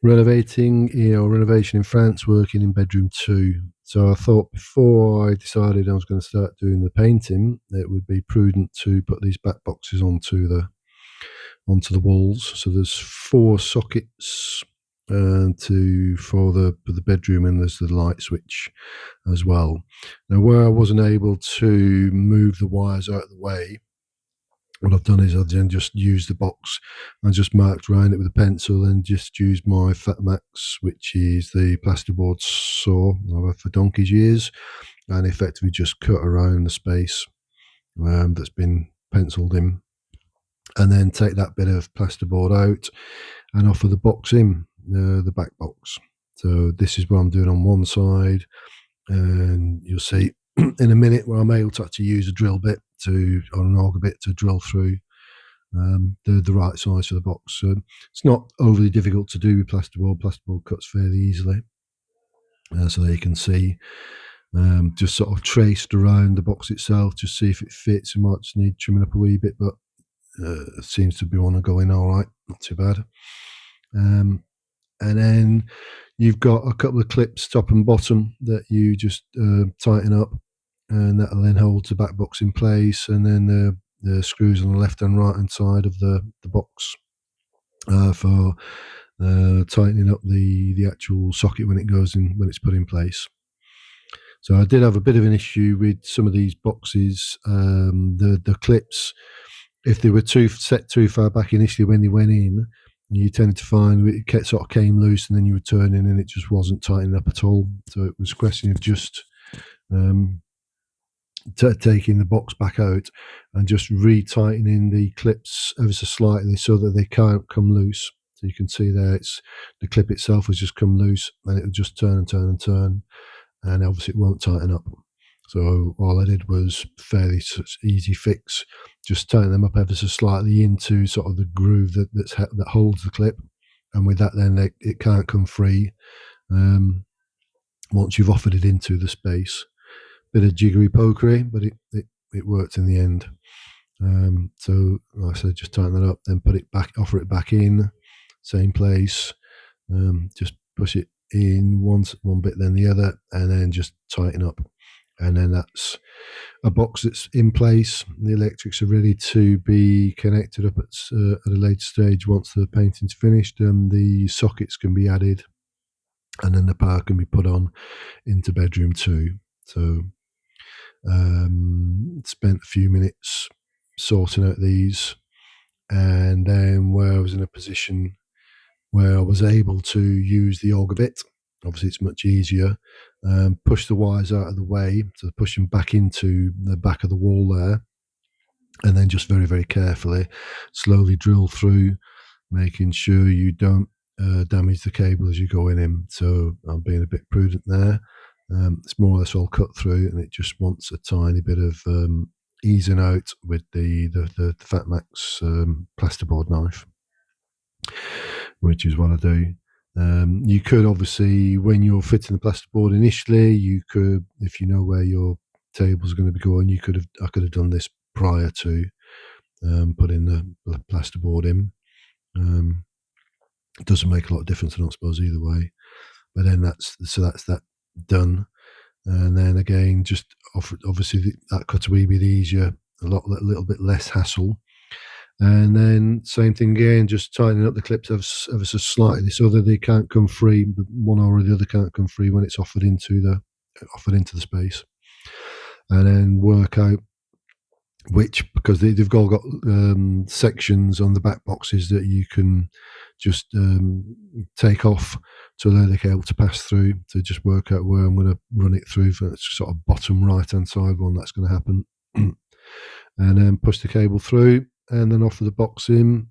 renovation in France, working in bedroom 2. So I thought before I decided I was going to start doing the painting, it would be prudent to put these back boxes onto the walls. So there's 4 sockets for the bedroom, and there's the light switch as well. Now, where I wasn't able to move the wires out of the way, what I've done is I've then just used the box and just marked around it with a pencil, and just used my Fat Max, which is the plasterboard saw I've had for donkey's years, and effectively just cut around the space that's been penciled in, and then take that bit of plasterboard out and offer the box in, the back box. So this is what I'm doing on one side, and you'll see in a minute where I'm able to actually use a drill bit or an auger bit to drill through the right size for the box. So it's not overly difficult to do with plasterboard. Plasterboard cuts fairly easily. So there you can see, just sort of traced around the box itself, just see if it fits. You might just need trimming up a wee bit, but it seems to be on and going all right, not too bad. And then you've got a couple of clips, top and bottom, that you just tighten up, and that'll then hold the back box in place. And then the screws on the left and right hand side of the box for tightening up the actual socket when it's put in place. So I did have a bit of an issue with some of these boxes. The clips, if they were set too far back initially when they went in, you tended to find it sort of came loose, and then you were turning and it just wasn't tightening up at all. So it was a question of just taking the box back out and just retightening the clips ever so slightly so that they can't come loose. So you can see there, the clip itself has just come loose, and it will just turn and turn and turn, and obviously it won't tighten up. So all I did was fairly easy fix, just tighten them up ever so slightly into sort of the groove that holds the clip, and with that then it can't come free once you've offered it into the space. Bit of jiggery pokery, but it worked in the end. So like I said, just tighten that up, then put it back, offer it back in, same place, just push it in one bit then the other, and then just tighten up. And then that's a box that's in place. The electrics are ready to be connected up at a later stage once the painting's finished, and the sockets can be added, and then the power can be put on into bedroom 2. So spent a few minutes sorting out these, and then where I was in a position where I was able to use the auger bit. Obviously, it's much easier. Push the wires out of the way, so push them back into the back of the wall there, and then just very, very carefully, slowly drill through, making sure you don't damage the cable as you're going in. So I'm being a bit prudent there. It's more or less all cut through, and it just wants a tiny bit of easing out with the Fat Max plasterboard knife, which is what I do. You could obviously, when you're fitting the plasterboard initially, you could, if you know where your table's going to be going, I could have done this prior to putting the plasterboard in. It doesn't make a lot of difference, I don't suppose, either way. But then that's that done, and then again, just obviously that cut a wee bit easier, a little bit less hassle. And then same thing again, just tightening up the clips ever so slightly so that they can't come free. One or the other can't come free when it's offered into the space. And then work out which, because they've all got sections on the back boxes that you can just take off to allow the cable to pass through. To just work out where I'm going to run it through for sort of bottom right hand side one that's going to happen, and then push the cable through, and then offer the box in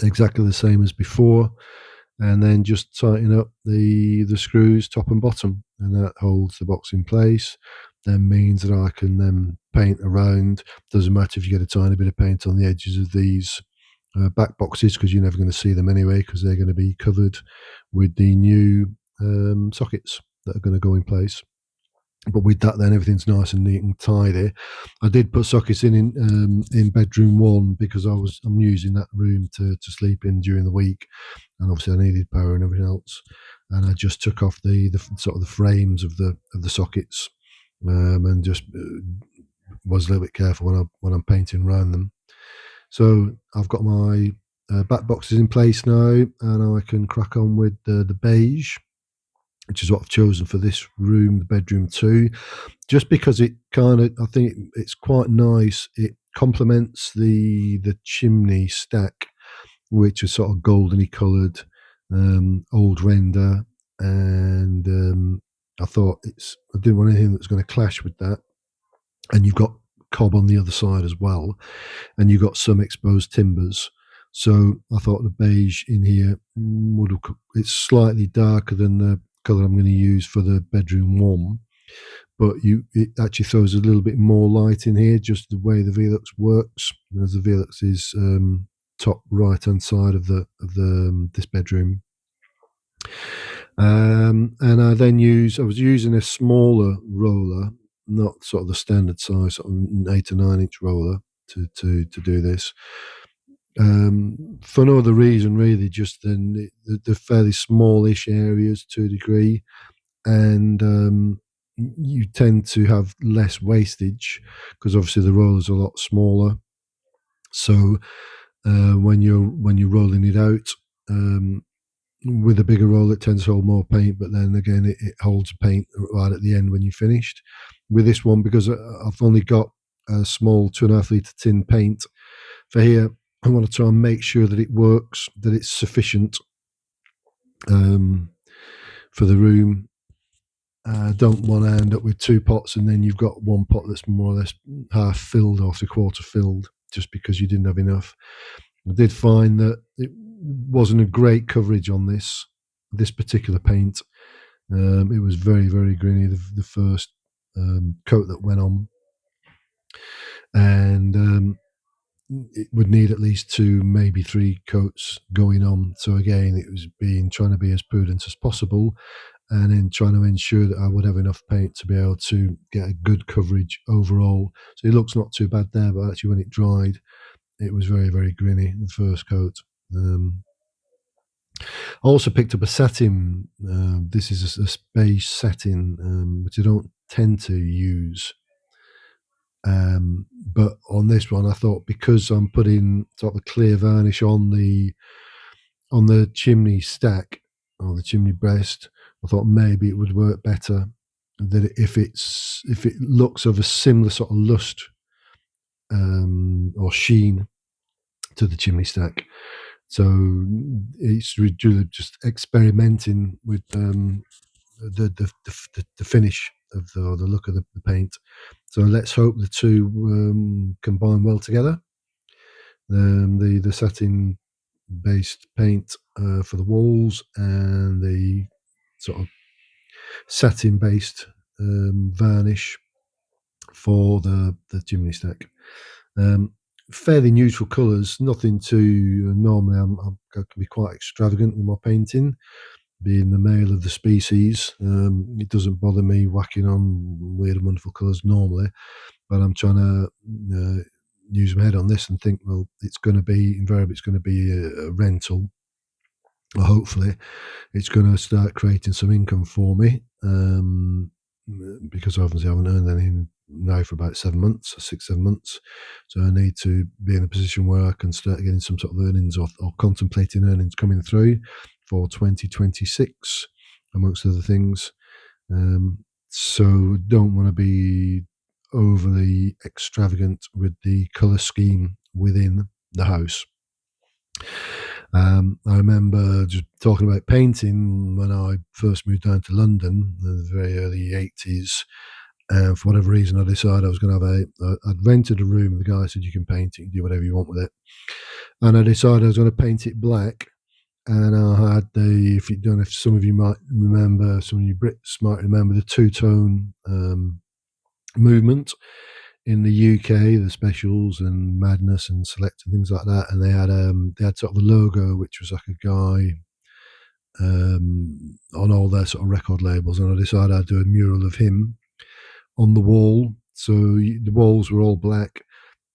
exactly the same as before, and then just tighten up the screws top and bottom, and that holds the box in place. Then means that I can then paint around. Doesn't matter if you get a tiny bit of paint on the edges of these back boxes, because you're never going to see them anyway, because they're going to be covered with the new sockets that are going to go in place. But with that, then everything's nice and neat and tidy. I did put sockets in bedroom one because I'm using that room to sleep in during the week, and obviously I needed power and everything else. And I just took off the sort of the frames of the sockets, and just was a little bit careful when I'm painting around them. So I've got my back boxes in place now, and I can crack on with the beige, which is what I've chosen for this room, the bedroom two, just because it kind of, I think it's quite nice. It complements the chimney stack, which is sort of goldeny coloured, old render, and I didn't want anything that's going to clash with that. And you've got cob on the other side as well, and you've got some exposed timbers. So I thought the beige in here would have, it's slightly darker than the colour I'm going to use for the bedroom one, but it actually throws a little bit more light in here, just the way the Velux works, as the Velux is top right hand side of the this bedroom. And I was using a smaller roller, not sort of the standard size, sort of an 8 or 9 inch roller to do this. For no other reason, really, just then the fairly smallish areas to a degree, and you tend to have less wastage because obviously the roller's a lot smaller. So when you're rolling it out, with a bigger roll, it tends to hold more paint, but then again, it holds paint right at the end when you finished. With this one, because I've only got a small 2.5 litre tin paint for here, I want to try and make sure that it works, that it's sufficient for the room. I don't want to end up with two pots and then you've got one pot that's more or less half filled or 3/4 filled just because you didn't have enough. I did find that it wasn't a great coverage on this particular paint. It was very, very greeny, the first coat that went on. And it would need at least 2, maybe 3 coats going on. So again, it was trying to be as prudent as possible, and then trying to ensure that I would have enough paint to be able to get a good coverage overall. So it looks not too bad there, but actually when it dried, it was very, very greeny, the first coat. I also picked up a satin. This is a beige satin, which I don't tend to use. But on this one, I thought because I'm putting sort of a clear varnish on the chimney stack or the chimney breast, I thought maybe it would work better. That if it looks of a similar sort of lust or sheen to the chimney stack, so it's really just experimenting with the finish of the look of the paint. So let's hope the two combine well together. The satin based paint for the walls and the sort of satin based varnish for the chimney stack. Fairly neutral colours, nothing too. Normally, I can be quite extravagant with my painting, being the male of the species. It doesn't bother me whacking on weird and wonderful colours normally, but I'm trying to use my head on this and think, well, it's going to be invariably, it's going to be a rental. Hopefully, it's going to start creating some income for me, because obviously I haven't earned anything now for about 7 months, 6, 7 months. So I need to be in a position where I can start getting some sort of earnings or contemplating earnings coming through for 2026, amongst other things. So don't want to be overly extravagant with the colour scheme within the house. I remember just talking about painting when I first moved down to London in the very early 80s. And for whatever reason, I decided I was going to have I'd rented a room. The guy said, you can paint it, you can do whatever you want with it. And I decided I was going to paint it black. And I had if some of you might remember, some of you Brits might remember the two-tone movement in the UK, the specials and Madness and Select and things like that, and they had sort of a logo which was like a guy on all their sort of record labels, and I decided I'd do a mural of him. on the wall. So the walls were all black,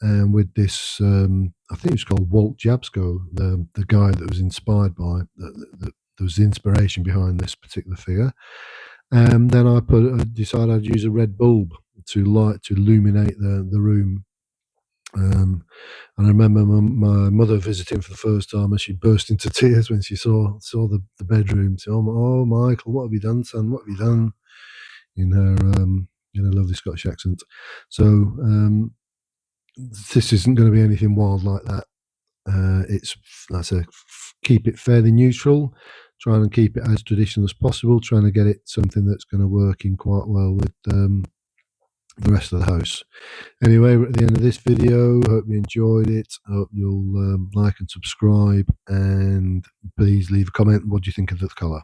and with this, I think it was called Walt Jabsco, the guy that was inspired by there was the inspiration behind this particular figure. And then I decided I'd use a red bulb to illuminate the room. And I remember my mother visiting for the first time, and she burst into tears when she saw the bedroom. So, oh, Michael, what have you done, son? What have you done? In her lovely Scottish accent. So this isn't going to be anything wild like that. It's, like I say, keep it fairly neutral, trying to keep it as traditional as possible, trying to get it something that's going to work in quite well with the rest of the house. Anyway, we're at the end of this video. Hope you enjoyed it. Hope you'll like and subscribe, and please leave a comment. What do you think of the colour?